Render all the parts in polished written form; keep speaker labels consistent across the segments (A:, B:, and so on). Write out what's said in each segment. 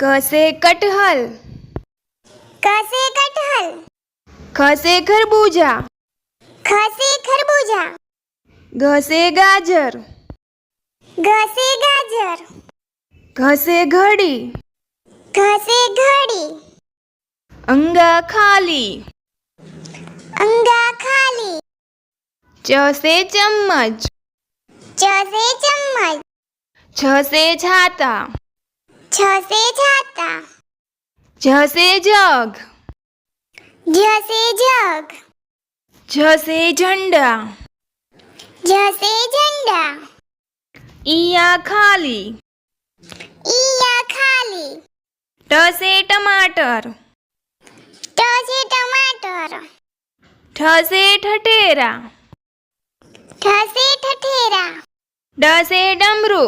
A: क से कटहल,
B: क से कटहल,
A: ख से खरबूजा,
B: ख से खरबूजा,
A: घ से गाजर,
B: घ से गाजर,
A: घ से घड़ी,
B: घ से घड़ी,
A: अंगा खाली,
B: अंगा खाली,
A: च से चम्मच,
B: च से चम्मच,
A: छ से छाता,
B: छ से छाता,
A: झ से जग,
B: झ से जग,
A: झ से झंडा,
B: झ से झंडा,
A: इया खाली,
B: इया खाली,
A: ट से टमाटर,
B: ट से टमाटर,
A: ठ से ठठेरा,
B: ठ से ठठेरा,
A: ड से डमरू,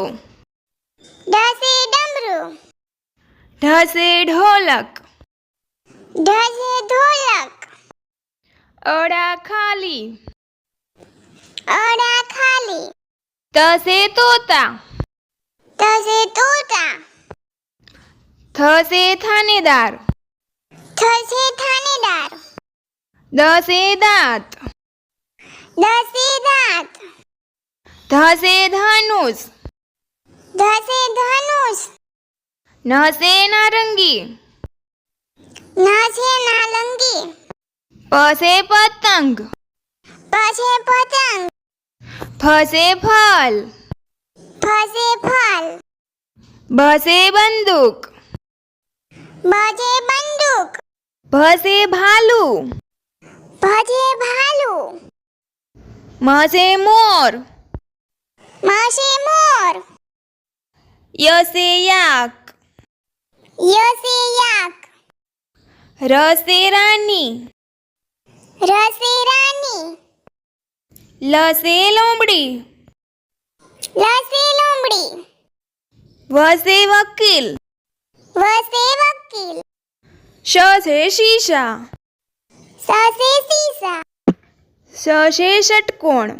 B: ड से डमरू,
A: ढ से ढोलक,
B: ढ से ढोलक,
A: अड़ा खाली,
B: अड़ा खाली,
A: त से तोता,
B: त से तोता,
A: थ से थानेदार,
B: थ से थानेदार,
A: द से दांत,
B: द से दांत,
A: ध से धनुष,
B: ध से धनुष,
A: न से नारंगी,
B: न से नारंगी,
A: प से पतंग,
B: प से पतंग,
A: फ से फल,
B: फ से फल,
A: ब से बंदूक,
B: ब से बंदूक,
A: भ से भालू,
B: भ से भालू,
A: म से मोर,
B: म से मोर,
A: य से याक,
B: य से याक,
A: र से रानी,
B: र से रानी,
A: ल से लोमड़ी,
B: ल से लोमड़ी,
A: व से वकील,
B: व से वकील,
A: श से शीशा,
B: स से सीसा,
A: श से षटकोण,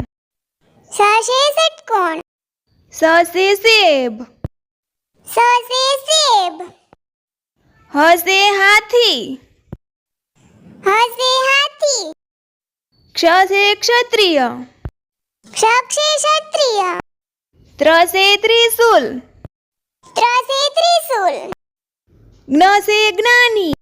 B: स से षटकोण,
A: स से सेब,
B: स से सेब,
A: ह से हाथी,
B: ह से हाथी,
A: क्ष से क्षत्रिय,
B: क्ष से क्षत्रिय,
A: त्र से त्रिशूल,
B: त्र से त्रिशूल,
A: ज्ञ से ज्ञानी,